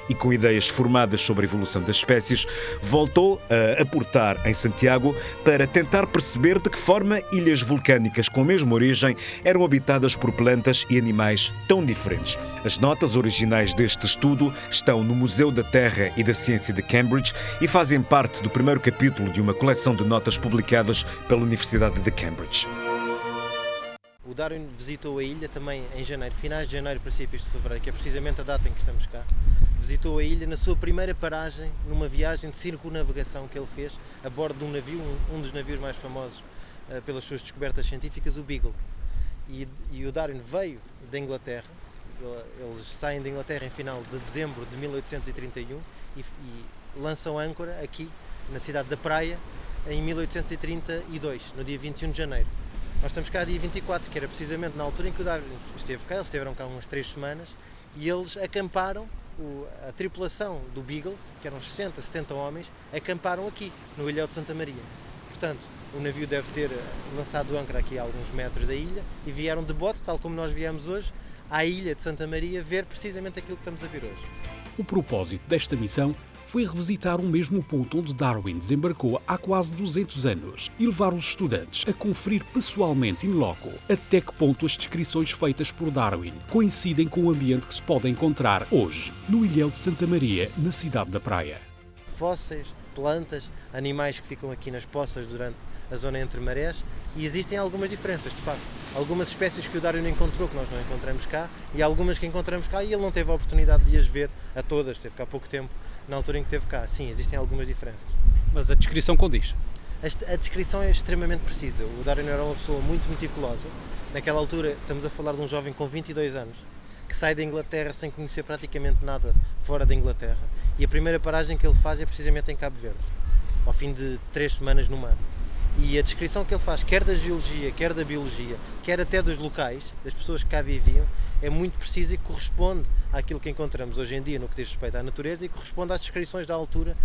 e com ideias formadas sobre a evolução das espécies, voltou a aportar em Santiago para tentar perceber de que forma ilhas vulcânicas com a mesma origem eram habitadas por plantas e animais tão diferentes. As notas originais deste estudo estão no Museu da Terra e da Ciência de Cambridge e fazem parte do primeiro capítulo de uma coleção de notas publicadas pela Universidade de Cambridge. O Darwin visitou a ilha também em janeiro, finais de janeiro, princípios de fevereiro, que é precisamente a data em que estamos cá. Visitou a ilha na sua primeira paragem, numa viagem de circunnavegação que ele fez, a bordo de um navio, um dos navios mais famosos pelas suas descobertas científicas, o Beagle. E o Darwin veio da Inglaterra, eles saem da Inglaterra em final de dezembro de 1831 e lançam âncora aqui, na cidade da Praia, em 1832, no dia 21 de janeiro. Nós estamos cá dia 24, que era precisamente na altura em que o Darwin esteve cá, eles estiveram cá umas 3 semanas, e eles acamparam, a tripulação do Beagle, que eram 60, 70 homens, acamparam aqui, no Ilhéu de Santa Maria. Portanto, o navio deve ter lançado âncora aqui a alguns metros da ilha, e vieram de bote, tal como nós viemos hoje, à ilha de Santa Maria, ver precisamente aquilo que estamos a ver hoje. O propósito desta missão foi revisitar o mesmo ponto onde Darwin desembarcou há quase 200 anos e levar os estudantes a conferir pessoalmente in loco até que ponto as descrições feitas por Darwin coincidem com o ambiente que se pode encontrar hoje no Ilhéu de Santa Maria, na cidade da Praia. Fósseis, plantas, animais que ficam aqui nas poças durante a zona entre marés, e existem algumas diferenças, de facto. Algumas espécies que o Darwin encontrou que nós não encontramos cá, e algumas que encontramos cá e ele não teve a oportunidade de as ver a todas, teve cá há pouco tempo, na altura em que esteve cá. Sim, existem algumas diferenças. Mas a descrição condiz? A descrição é extremamente precisa. O Darwin era uma pessoa muito meticulosa. Naquela altura, estamos a falar de um jovem com 22 anos, que sai da Inglaterra sem conhecer praticamente nada fora da Inglaterra, e a primeira paragem que ele faz é precisamente em Cabo Verde, ao fim de 3 semanas no mar. E a descrição que ele faz, quer da geologia, quer da biologia, quer até dos locais, das pessoas que cá viviam, é muito precisa e corresponde àquilo que encontramos hoje em dia no que diz respeito à natureza e corresponde às descrições da altura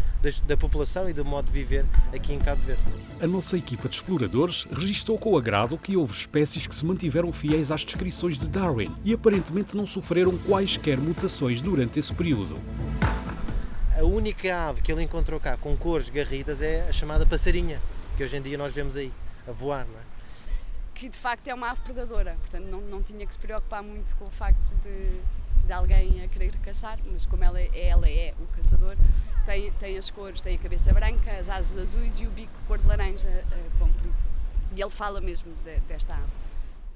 da população e do modo de viver aqui em Cabo Verde. A nossa equipa de exploradores registou com agrado que houve espécies que se mantiveram fiéis às descrições de Darwin e aparentemente não sofreram quaisquer mutações durante esse período. A única ave que ele encontrou cá com cores garridas é a chamada passarinha, que hoje em dia nós vemos aí, a voar, não é? Que de facto é uma ave predadora, portanto não tinha que se preocupar muito com o facto de alguém a querer caçar, mas como ela é o caçador, tem as cores, tem a cabeça branca, as asas azuis e o bico cor de laranja comprido. E ele fala mesmo desta ave.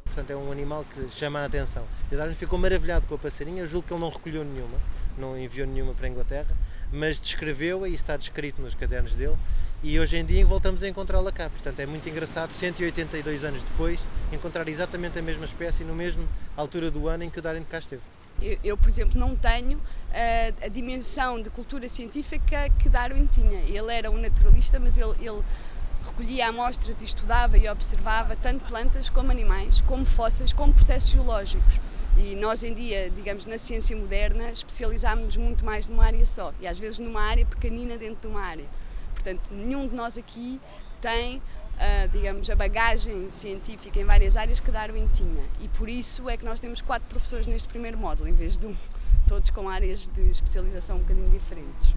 Portanto é um animal que chama a atenção. E o Darwin ficou maravilhado com a passarinha, eu julgo que ele não recolheu nenhuma, não enviou nenhuma para a Inglaterra, mas descreveu-a e está descrito nos cadernos dele, e hoje em dia voltamos a encontrá-la cá. Portanto é muito engraçado, 182 anos depois, encontrar exatamente a mesma espécie no mesmo altura do ano em que o Darwin cá esteve. Eu, por exemplo, não tenho a dimensão de cultura científica que Darwin tinha. Ele era um naturalista, mas ele recolhia amostras e estudava e observava tanto plantas como animais, como fósseis, como processos geológicos. E nós em dia, digamos, na ciência moderna, especializámos-nos muito mais numa área só, e às vezes numa área pequenina dentro de uma área. Portanto, nenhum de nós aqui tem, digamos, a bagagem científica em várias áreas que Darwin tinha. E por isso é que nós temos 4 professores neste primeiro módulo, em vez de um, todos com áreas de especialização um bocadinho diferentes.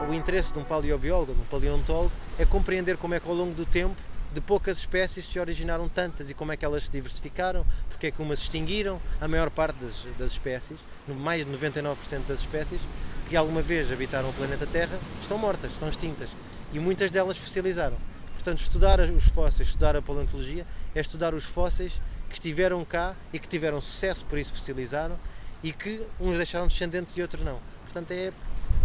O interesse de um paleobiólogo, de um paleontólogo, é compreender como é que ao longo do tempo, de poucas espécies se originaram tantas e como é que elas se diversificaram, porque é que umas se extinguiram. A maior parte das espécies, mais de 99% das espécies que alguma vez habitaram o planeta Terra, estão mortas, estão extintas, e muitas delas fossilizaram. Portanto, estudar os fósseis, estudar a paleontologia, é estudar os fósseis que estiveram cá e que tiveram sucesso, por isso fossilizaram, e que uns deixaram descendentes e outros não. Portanto, é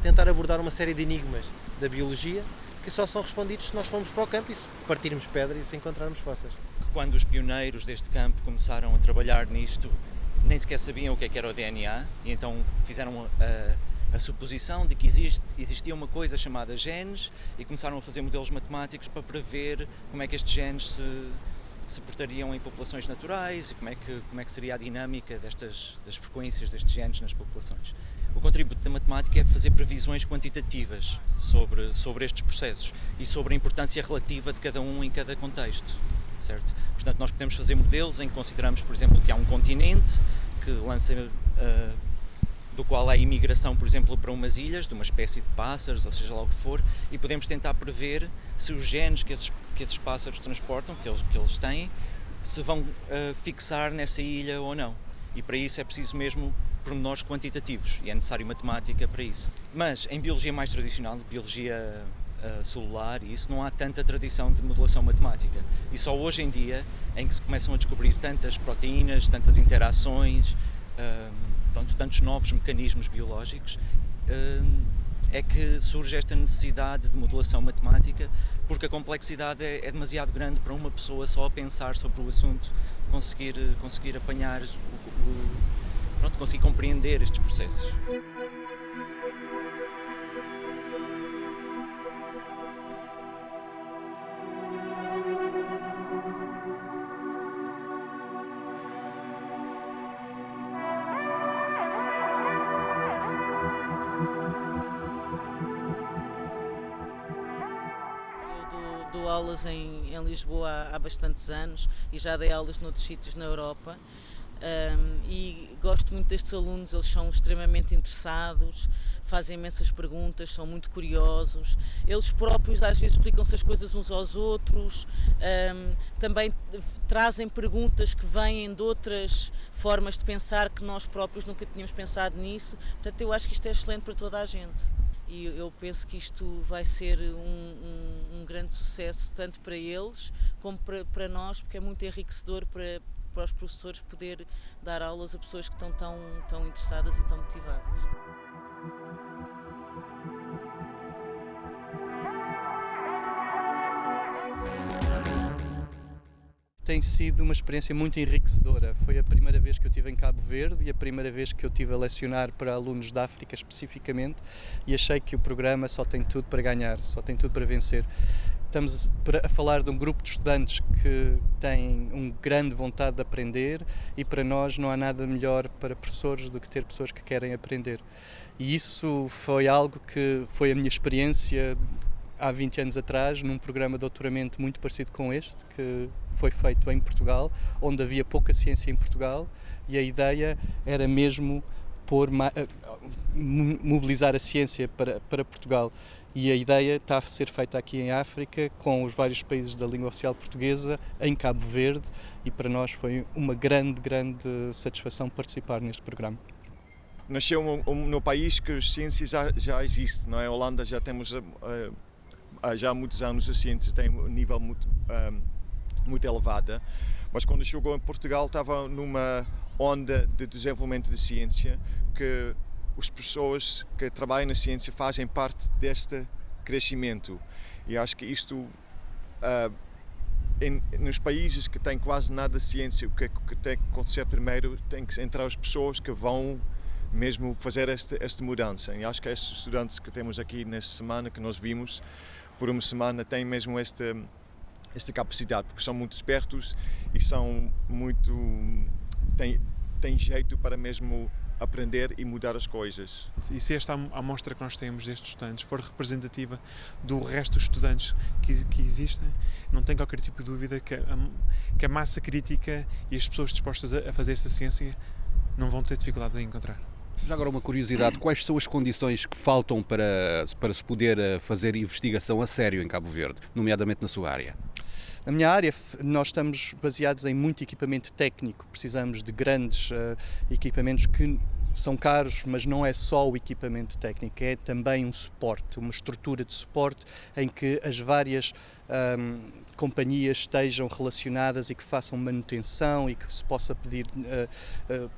tentar abordar uma série de enigmas da biologia que só são respondidos se nós formos para o campo e se partirmos pedra e se encontrarmos fósseis. Quando os pioneiros deste campo começaram a trabalhar nisto, nem sequer sabiam o que era o DNA, e então fizeram a suposição de que existia uma coisa chamada genes e começaram a fazer modelos matemáticos para prever como é que estes genes se portariam em populações naturais e como é que seria a dinâmica das frequências destes genes nas populações. O contributo da matemática é fazer previsões quantitativas sobre estes processos e sobre a importância relativa de cada um em cada contexto, certo? Portanto, nós podemos fazer modelos em que consideramos, por exemplo, que há um continente que lança, do qual há imigração, por exemplo, para umas ilhas, de uma espécie de pássaros, ou seja lá o que for, e podemos tentar prever se os genes que esses pássaros transportam, que eles têm, se vão fixar nessa ilha ou não. E para isso é preciso mesmo pormenores quantitativos e é necessário matemática para isso. Mas em biologia mais tradicional, biologia celular, e isso não há tanta tradição de modelação matemática. E só hoje em dia, em que se começam a descobrir tantas proteínas, tantas interações, tantos novos mecanismos biológicos, é que surge esta necessidade de modelação matemática, porque a complexidade é demasiado grande para uma pessoa só a pensar sobre o assunto, conseguir apanhar, conseguir compreender estes processos. Dou aulas em Lisboa há bastantes anos e já dei aulas noutros sítios na Europa. E gosto muito destes alunos, eles são extremamente interessados, fazem imensas perguntas, são muito curiosos, eles próprios às vezes explicam-se as coisas uns aos outros, também trazem perguntas que vêm de outras formas de pensar que nós próprios nunca tínhamos pensado nisso. Portanto, eu acho que isto é excelente para toda a gente. E eu penso que isto vai ser um grande sucesso, tanto para eles como para nós, porque é muito enriquecedor para os professores poder dar aulas a pessoas que estão tão interessadas e tão motivadas. Tem sido uma experiência muito enriquecedora. Foi a primeira vez que eu estive em Cabo Verde e a primeira vez que eu estive a lecionar para alunos da África especificamente, e achei que o programa só tem tudo para ganhar, só tem tudo para vencer. Estamos a falar de um grupo de estudantes que têm uma grande vontade de aprender, e para nós não há nada melhor para professores do que ter pessoas que querem aprender. E isso foi algo que foi a minha experiência há 20 anos atrás, num programa de doutoramento muito parecido com este, que foi feito em Portugal, onde havia pouca ciência em Portugal, e a ideia era mesmo mobilizar a ciência para Portugal. E a ideia está a ser feita aqui em África, com os vários países da língua oficial portuguesa, em Cabo Verde, e para nós foi uma grande satisfação participar neste programa. Nasceu no país que a ciência já existe, não é? A Holanda já temos já há muitos anos a ciência tem um nível muito elevado, mas quando chegou em Portugal estava numa onda de desenvolvimento de ciência, que as pessoas que trabalham na ciência fazem parte deste crescimento, e acho que isto nos países que têm quase nada de ciência, o que tem que acontecer primeiro, tem que entrar as pessoas que vão mesmo fazer esta mudança. E acho que estes estudantes que temos aqui nesta semana, que nós vimos por uma semana, têm mesmo esta capacidade, porque são muito espertos e são têm jeito para mesmo aprender e mudar as coisas. E se esta amostra que nós temos destes estudantes for representativa do resto dos estudantes que existem, não tenho qualquer tipo de dúvida que a massa crítica e as pessoas dispostas a fazer esta ciência não vão ter dificuldade em encontrar. Já agora uma curiosidade, quais são as condições que faltam para se poder fazer investigação a sério em Cabo Verde, nomeadamente na sua área? Na minha área, nós estamos baseados em muito equipamento técnico, precisamos de grandes equipamentos que são caros, mas não é só o equipamento técnico, é também um suporte, uma estrutura de suporte em que as várias companhias estejam relacionadas e que façam manutenção e que se possa pedir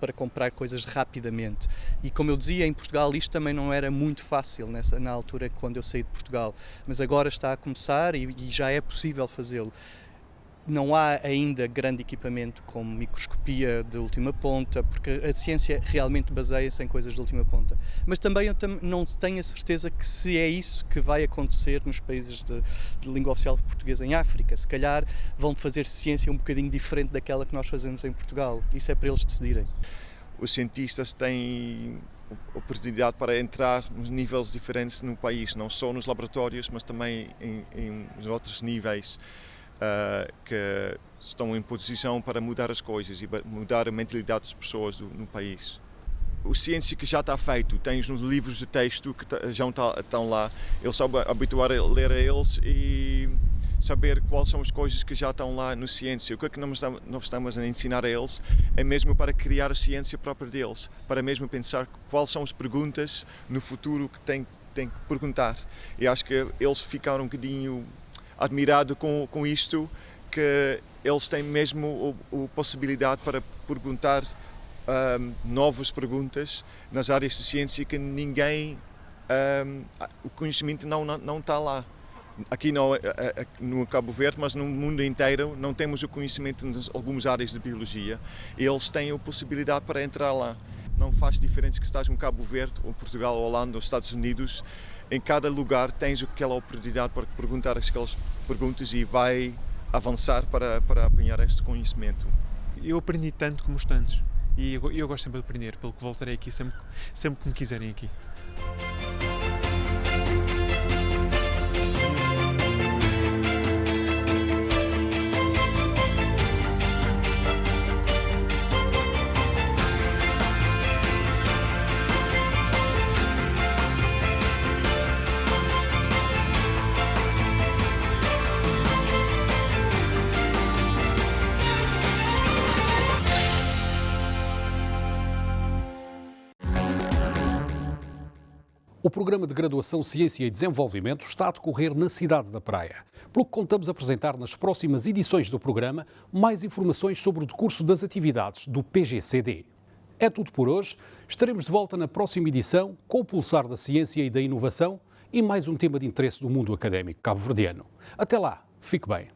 para comprar coisas rapidamente. E como eu dizia, em Portugal isto também não era muito fácil na altura quando eu saí de Portugal, mas agora está a começar e já é possível fazê-lo. Não há ainda grande equipamento como microscopia de última ponta, porque a ciência realmente baseia-se em coisas de última ponta. Mas também eu não tenho a certeza que se é isso que vai acontecer nos países de língua oficial portuguesa em África. Se calhar vão fazer ciência um bocadinho diferente daquela que nós fazemos em Portugal. Isso é para eles decidirem. Os cientistas têm oportunidade para entrar nos níveis diferentes no país, não só nos laboratórios, mas também em outros níveis que estão em posição para mudar as coisas e mudar a mentalidade das pessoas no país. A ciência que já está feito, tens nos livros de texto que já estão lá, eles só habituar a ler a eles e saber quais são as coisas que já estão lá na ciência. O que é que nós estamos a ensinar a eles é mesmo para criar a ciência própria deles, para mesmo pensar quais são as perguntas no futuro que tem que perguntar. E acho que eles ficaram um bocadinho admirados com isto, que eles têm mesmo a possibilidade para perguntar novas perguntas nas áreas de ciência que ninguém, o conhecimento não está lá. Aqui no Cabo Verde, mas no mundo inteiro, não temos o conhecimento em algumas áreas de biologia e eles têm a possibilidade para entrar lá. Não faz diferença que estás no Cabo Verde, ou Portugal, ou Holanda, ou Estados Unidos. Em cada lugar tens aquela oportunidade para perguntar aquelas perguntas e vai avançar para apanhar este conhecimento. Eu aprendi tanto como os tantos e eu gosto sempre de aprender, pelo que voltarei aqui sempre que me quiserem aqui. O programa de graduação Ciência e Desenvolvimento está a decorrer na cidade da Praia. Pelo que contamos apresentar nas próximas edições do programa mais informações sobre o decurso das atividades do PGCD. É tudo por hoje. Estaremos de volta na próxima edição com o Pulsar da Ciência e da Inovação e mais um tema de interesse do mundo académico cabo-verdiano. Até lá, fique bem.